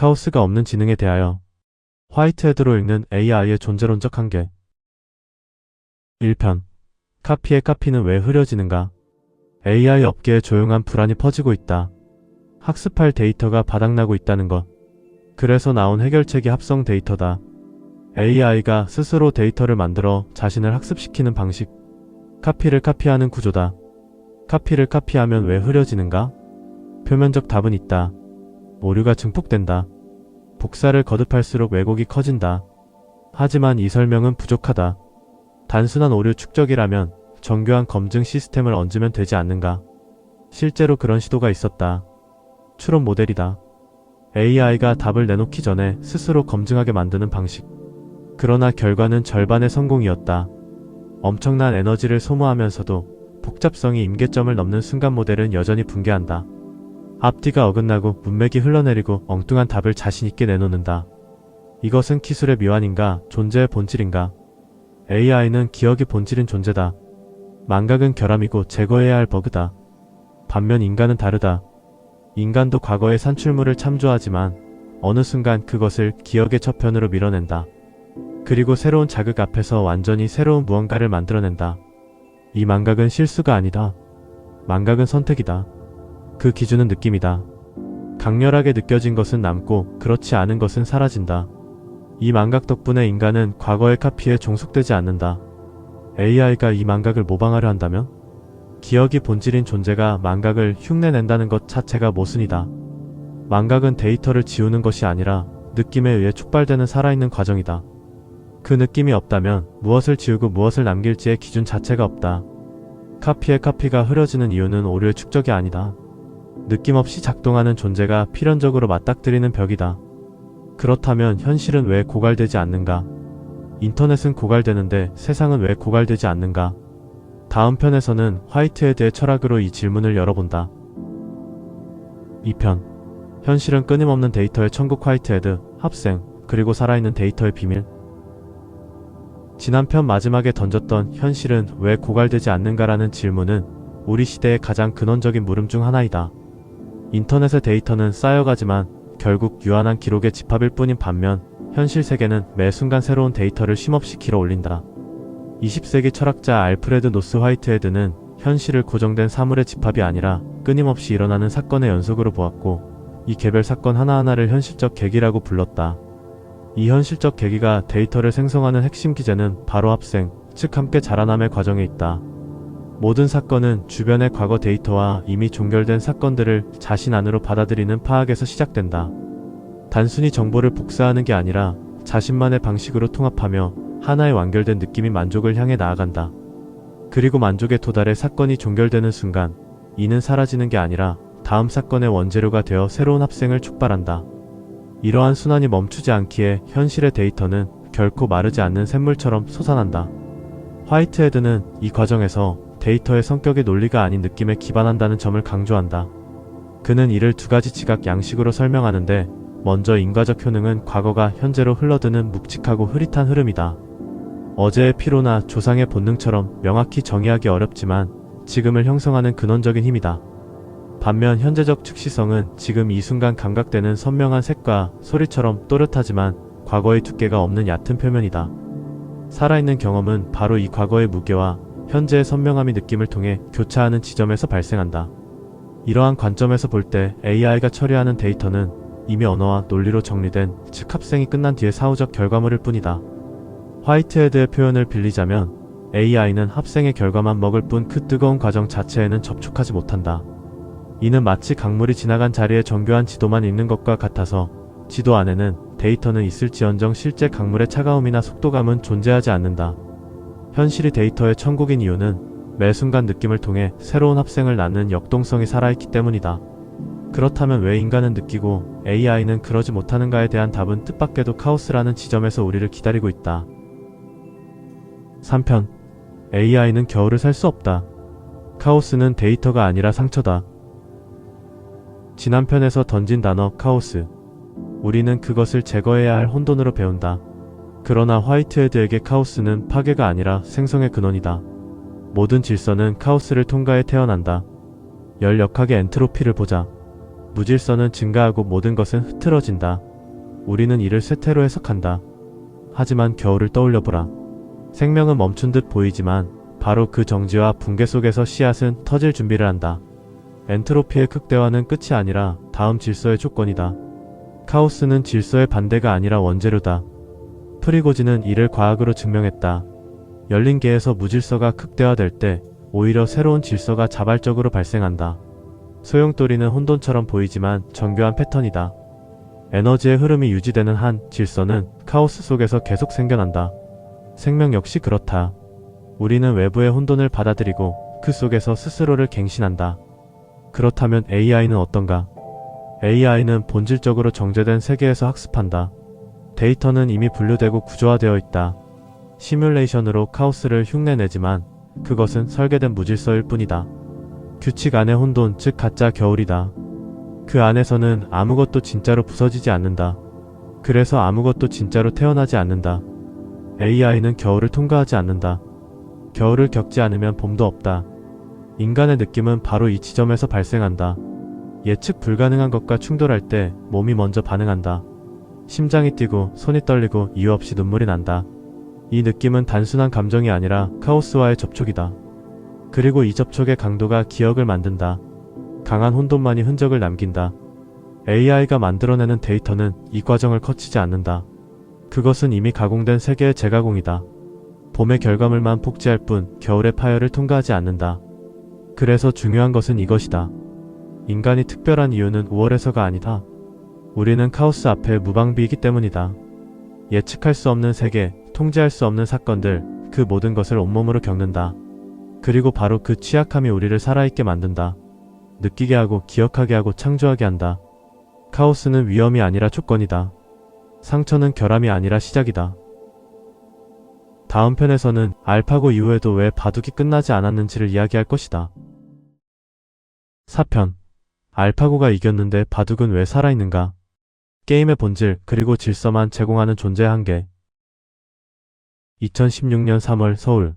카오스가 없는 지능에 대하여 화이트헤드로 읽는 AI의 존재론적 한계. 1편. 카피의 카피는 왜 흐려지는가? AI 업계에 조용한 불안이 퍼지고 있다. 학습할 데이터가 바닥나고 있다는 것. 그래서 나온 해결책이 합성 데이터다. AI가 스스로 데이터를 만들어 자신을 학습시키는 방식. 카피를 카피하는 구조다. 카피를 카피하면 왜 흐려지는가? 표면적 답은 있다. 오류가 증폭된다. 복사를 거듭할수록 왜곡이 커진다. 하지만 이 설명은 부족하다. 단순한 오류 축적이라면 정교한 검증 시스템을 얹으면 되지 않는가? 실제로 그런 시도가 있었다. 추론 모델이다. AI가 답을 내놓기 전에 스스로 검증하게 만드는 방식. 그러나 결과는 절반의 성공이었다. 엄청난 에너지를 소모하면서도 복잡성이 임계점을 넘는 순간 모델은 여전히 붕괴한다. 앞뒤가 어긋나고 문맥이 흘러내리고 엉뚱한 답을 자신있게 내놓는다. 이것은 기술의 미완인가, 존재의 본질인가? AI는 기억이 본질인 존재다. 망각은 결함이고 제거해야 할 버그다. 반면 인간은 다르다. 인간도 과거의 산출물을 참조하지만 어느 순간 그것을 기억의 저편으로 밀어낸다. 그리고 새로운 자극 앞에서 완전히 새로운 무언가를 만들어낸다. 이 망각은 실수가 아니다. 망각은 선택이다. 그 기준은 느낌이다. 강렬하게 느껴진 것은 남고 그렇지 않은 것은 사라진다. 이 망각 덕분에 인간은 과거의 카피에 종속되지 않는다. AI가 이 망각을 모방하려 한다면? 기억이 본질인 존재가 망각을 흉내낸다는 것 자체가 모순이다. 망각은 데이터를 지우는 것이 아니라 느낌에 의해 촉발되는 살아있는 과정이다. 그 느낌이 없다면 무엇을 지우고 무엇을 남길지의 기준 자체가 없다. 카피의 카피가 흐려지는 이유는 오류의 축적이 아니다. 느낌 없이 작동하는 존재가 필연적으로 맞닥뜨리는 벽이다. 그렇다면 현실은 왜 고갈되지 않는가? 인터넷은 고갈되는데 세상은 왜 고갈되지 않는가? 다음 편에서는 화이트헤드의 철학으로 이 질문을 열어본다. 2편. 현실은 끊임없는 데이터의 천국. 화이트헤드, 합생, 그리고 살아있는 데이터의 비밀. 지난 편 마지막에 던졌던 현실은 왜 고갈되지 않는가라는 질문은 우리 시대의 가장 근원적인 물음 중 하나이다. 인터넷의 데이터는 쌓여가지만 결국 유한한 기록의 집합일 뿐인 반면 현실 세계는 매 순간 새로운 데이터를 쉼없이 길어 올린다. 20세기 철학자 알프레드 노스 화이트헤드는 현실을 고정된 사물의 집합이 아니라 끊임없이 일어나는 사건의 연속으로 보았고 이 개별 사건 하나하나를 현실적 계기라고 불렀다. 이 현실적 계기가 데이터를 생성하는 핵심 기제는 바로 합생, 즉 함께 자라남의 과정에 있다. 모든 사건은 주변의 과거 데이터와 이미 종결된 사건들을 자신 안으로 받아들이는 파악에서 시작된다. 단순히 정보를 복사하는 게 아니라 자신만의 방식으로 통합하며 하나의 완결된 느낌이 만족을 향해 나아간다. 그리고 만족에 도달해 사건이 종결되는 순간 이는 사라지는 게 아니라 다음 사건의 원재료가 되어 새로운 합생을 촉발한다. 이러한 순환이 멈추지 않기에 현실의 데이터는 결코 마르지 않는 샘물처럼 솟아난다. 화이트헤드는 이 과정에서 데이터의 성격의 논리가 아닌 느낌에 기반한다는 점을 강조한다. 그는 이를 두 가지 지각 양식으로 설명하는데 먼저 인과적 효능은 과거가 현재로 흘러드는 묵직하고 흐릿한 흐름이다. 어제의 피로나 조상의 본능처럼 명확히 정의하기 어렵지만 지금을 형성하는 근원적인 힘이다. 반면 현재적 즉시성은 지금 이 순간 감각되는 선명한 색과 소리처럼 또렷하지만 과거의 두께가 없는 얕은 표면이다. 살아있는 경험은 바로 이 과거의 무게와 현재의 선명함이 느낌을 통해 교차하는 지점에서 발생한다. 이러한 관점에서 볼 때 AI가 처리하는 데이터는 이미 언어와 논리로 정리된 즉 합생이 끝난 뒤의 사후적 결과물일 뿐이다. 화이트헤드의 표현을 빌리자면 AI는 합생의 결과만 먹을 뿐 그 뜨거운 과정 자체에는 접촉하지 못한다. 이는 마치 강물이 지나간 자리에 정교한 지도만 있는 것과 같아서 지도 안에는 데이터는 있을지언정 실제 강물의 차가움이나 속도감은 존재하지 않는다. 현실이 데이터의 천국인 이유는 매 순간 느낌을 통해 새로운 합생을 낳는 역동성이 살아있기 때문이다. 그렇다면 왜 인간은 느끼고 AI는 그러지 못하는가에 대한 답은 뜻밖에도 카오스라는 지점에서 우리를 기다리고 있다. 3편. AI는 겨울을 살 수 없다. 카오스는 데이터가 아니라 상처다. 지난 편에서 던진 단어 카오스. 우리는 그것을 제거해야 할 혼돈으로 배운다. 그러나 화이트헤드에게 카오스는 파괴가 아니라 생성의 근원이다. 모든 질서는 카오스를 통과해 태어난다. 열역학의 엔트로피를 보자. 무질서는 증가하고 모든 것은 흐트러진다. 우리는 이를 쇠퇴로 해석한다. 하지만 겨울을 떠올려보라. 생명은 멈춘 듯 보이지만 바로 그 정지와 붕괴 속에서 씨앗은 터질 준비를 한다. 엔트로피의 극대화는 끝이 아니라 다음 질서의 조건이다. 카오스는 질서의 반대가 아니라 원재료다. 프리고지는 이를 과학으로 증명했다. 열린 개에서 무질서가 극대화될 때 오히려 새로운 질서가 자발적으로 발생한다. 소용돌이는 혼돈처럼 보이지만 정교한 패턴이다. 에너지의 흐름이 유지되는 한 질서는 카오스 속에서 계속 생겨난다. 생명 역시 그렇다. 우리는 외부의 혼돈을 받아들이고 그 속에서 스스로를 갱신한다. 그렇다면 AI는 어떤가? AI는 본질적으로 정제된 세계에서 학습한다. 데이터는 이미 분류되고 구조화되어 있다. 시뮬레이션으로 카오스를 흉내내지만 그것은 설계된 무질서일 뿐이다. 규칙 안의 혼돈, 즉 가짜 겨울이다. 그 안에서는 아무것도 진짜로 부서지지 않는다. 그래서 아무것도 진짜로 태어나지 않는다. AI는 겨울을 통과하지 않는다. 겨울을 겪지 않으면 봄도 없다. 인간의 느낌은 바로 이 지점에서 발생한다. 예측 불가능한 것과 충돌할 때 몸이 먼저 반응한다. 심장이 뛰고 손이 떨리고 이유 없이 눈물이 난다. 이 느낌은 단순한 감정이 아니라 카오스와의 접촉이다. 그리고 이 접촉의 강도가 기억을 만든다. 강한 혼돈만이 흔적을 남긴다. AI가 만들어내는 데이터는 이 과정을 거치지 않는다. 그것은 이미 가공된 세계의 재가공이다. 봄의 결과물만 복제할 뿐 겨울의 파열을 통과하지 않는다. 그래서 중요한 것은 이것이다. 인간이 특별한 이유는 우월해서가 아니다. 우리는 카오스 앞에 무방비이기 때문이다. 예측할 수 없는 세계, 통제할 수 없는 사건들, 그 모든 것을 온몸으로 겪는다. 그리고 바로 그 취약함이 우리를 살아있게 만든다. 느끼게 하고 기억하게 하고 창조하게 한다. 카오스는 위험이 아니라 조건이다. 상처는 결함이 아니라 시작이다. 다음 편에서는 알파고 이후에도 왜 바둑이 끝나지 않았는지를 이야기할 것이다. 4편. 알파고가 이겼는데 바둑은 왜 살아있는가? 게임의 본질 그리고 질서만 제공하는 존재의 한계. 2016년 3월 서울.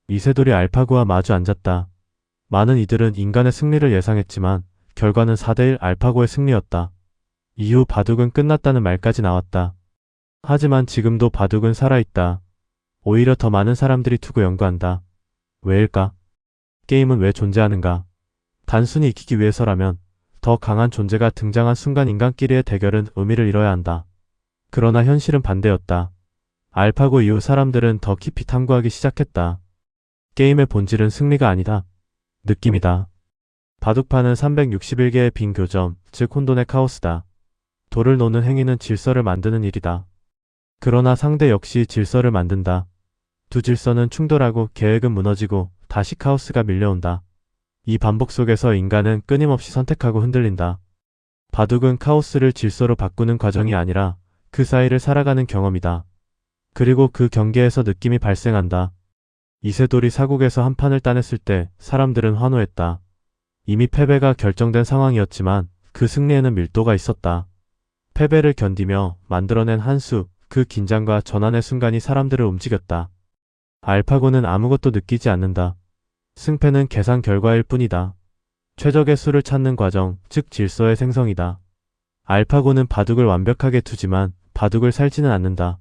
이세돌이 알파고와 마주 앉았다. 많은 이들은 인간의 승리를 예상했지만 결과는 4대1 알파고의 승리였다. 이후 바둑은 끝났다는 말까지 나왔다. 하지만 지금도 바둑은 살아있다. 오히려 더 많은 사람들이 두고 연구한다. 왜일까? 게임은 왜 존재하는가? 단순히 이기기 위해서라면 더 강한 존재가 등장한 순간 인간끼리의 대결은 의미를 잃어야 한다. 그러나 현실은 반대였다. 알파고 이후 사람들은 더 깊이 탐구하기 시작했다. 게임의 본질은 승리가 아니다. 느낌이다. 바둑판은 361개의 빈 교점, 즉 혼돈의 카오스다. 돌을 놓는 행위는 질서를 만드는 일이다. 그러나 상대 역시 질서를 만든다. 두 질서는 충돌하고 계획은 무너지고 다시 카오스가 밀려온다. 이 반복 속에서 인간은 끊임없이 선택하고 흔들린다. 바둑은 카오스를 질서로 바꾸는 과정이 아니라 그 사이를 살아가는 경험이다. 그리고 그 경계에서 느낌이 발생한다. 이세돌이 사국에서 한 판을 따냈을 때 사람들은 환호했다. 이미 패배가 결정된 상황이었지만 그 승리에는 밀도가 있었다. 패배를 견디며 만들어낸 한 수, 그 긴장과 전환의 순간이 사람들을 움직였다. 알파고는 아무것도 느끼지 않는다. 승패는 계산 결과일 뿐이다. 최적의 수를 찾는 과정, 즉 질서의 생성이다. 알파고는 바둑을 완벽하게 두지만 바둑을 살지는 않는다.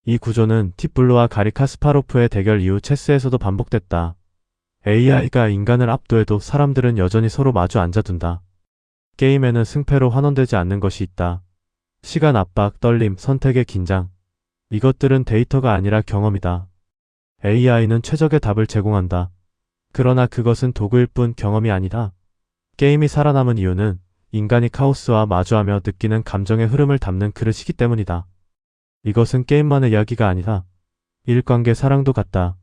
이 구조는 딥블루와 가리 카스파로프의 대결 이후 체스에서도 반복됐다. AI가 인간을 압도해도 사람들은 여전히 서로 마주 앉아둔다. 게임에는 승패로 환원되지 않는 것이 있다. 시간 압박, 떨림, 선택의 긴장. 이것들은 데이터가 아니라 경험이다. AI는 최적의 답을 제공한다. 그러나 그것은 도구일 뿐 경험이 아니다. 게임이 살아남은 이유는 인간이 카오스와 마주하며 느끼는 감정의 흐름을 담는 그릇이기 때문이다. 이것은 게임만의 이야기가 아니다. 일관계 사랑도 같다.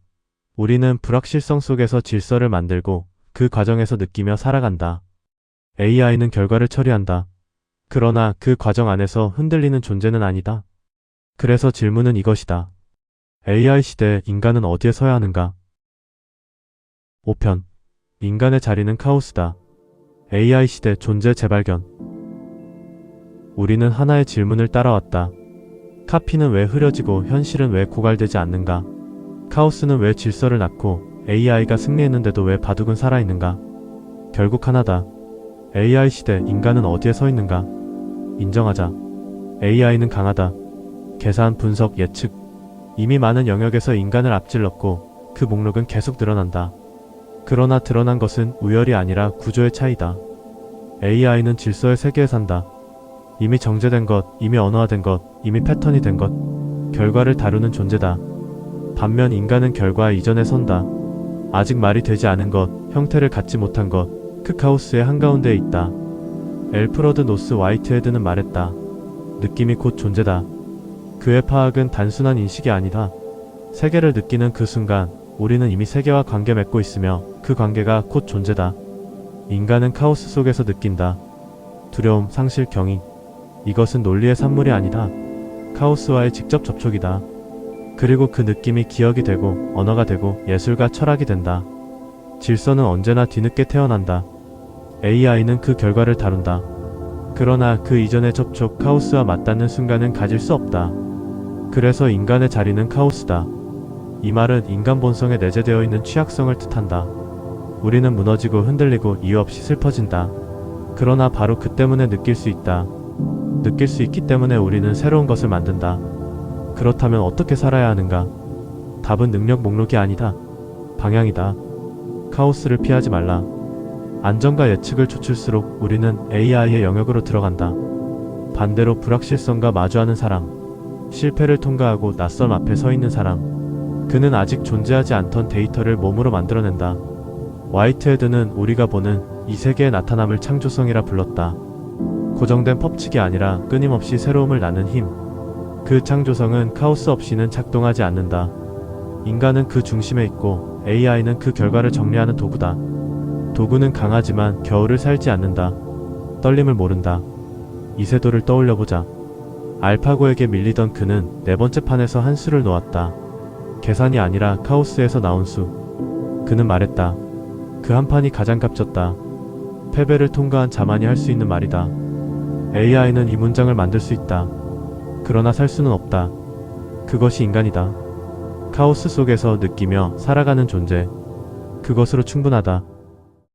우리는 불확실성 속에서 질서를 만들고 그 과정에서 느끼며 살아간다. AI는 결과를 처리한다. 그러나 그 과정 안에서 흔들리는 존재는 아니다. 그래서 질문은 이것이다. AI 시대에 인간은 어디에 서야 하는가? 5편. 인간의 자리는 카오스다. AI 시대 존재 재발견. 우리는 하나의 질문을 따라왔다. 카피는 왜 흐려지고 현실은 왜 고갈되지 않는가? 카오스는 왜 질서를 낳고 AI가 승리했는데도 왜 바둑은 살아있는가? 결국 하나다. AI 시대 인간은 어디에 서 있는가? 인정하자. AI는 강하다. 계산, 분석, 예측. 이미 많은 영역에서 인간을 앞질렀고 그 목록은 계속 늘어난다. 그러나 드러난 것은 우열이 아니라 구조의 차이다. AI는 질서의 세계에 산다. 이미 정제된 것, 이미 언어화된 것, 이미 패턴이 된 것, 결과를 다루는 존재다. 반면 인간은 결과 이전에 선다. 아직 말이 되지 않은 것, 형태를 갖지 못한 것, 그 카오스의 한가운데에 있다. 엘프러드 노스 화이트헤드는 말했다. 느낌이 곧 존재다. 그의 파악은 단순한 인식이 아니다. 세계를 느끼는 그 순간 우리는 이미 세계와 관계 맺고 있으며 그 관계가 곧 존재다. 인간은 카오스 속에서 느낀다. 두려움, 상실, 경이. 이것은 논리의 산물이 아니다. 카오스와의 직접 접촉이다. 그리고 그 느낌이 기억이 되고 언어가 되고 예술과 철학이 된다. 질서는 언제나 뒤늦게 태어난다. AI는 그 결과를 다룬다. 그러나 그 이전의 접촉, 카오스와 맞닿는 순간은 가질 수 없다. 그래서 인간의 자리는 카오스다. 이 말은 인간 본성에 내재되어 있는 취약성을 뜻한다. 우리는 무너지고 흔들리고 이유 없이 슬퍼진다. 그러나 바로 그 때문에 느낄 수 있다. 느낄 수 있기 때문에 우리는 새로운 것을 만든다. 그렇다면 어떻게 살아야 하는가? 답은 능력 목록이 아니다. 방향이다. 카오스를 피하지 말라. 안정과 예측을 좇을수록 우리는 AI의 영역으로 들어간다. 반대로 불확실성과 마주하는 사람, 실패를 통과하고 낯선 앞에 서 있는 사람, 그는 아직 존재하지 않던 데이터를 몸으로 만들어낸다. 화이트헤드는 우리가 보는 이 세계의 나타남을 창조성이라 불렀다. 고정된 법칙이 아니라 끊임없이 새로움을 낳는 힘. 그 창조성은 카오스 없이는 작동하지 않는다. 인간은 그 중심에 있고 AI는 그 결과를 정리하는 도구다. 도구는 강하지만 겨울을 살지 않는다. 떨림을 모른다. 이세돌을 떠올려보자. 알파고에게 밀리던 그는 네 번째 판에서 한 수를 놓았다. 계산이 아니라 카오스에서 나온 수. 그는 말했다. 그 한 판이 가장 값졌다. 패배를 통과한 자만이 할 수 있는 말이다. AI는 이 문장을 만들 수 있다. 그러나 살 수는 없다. 그것이 인간이다. 카오스 속에서 느끼며 살아가는 존재. 그것으로 충분하다.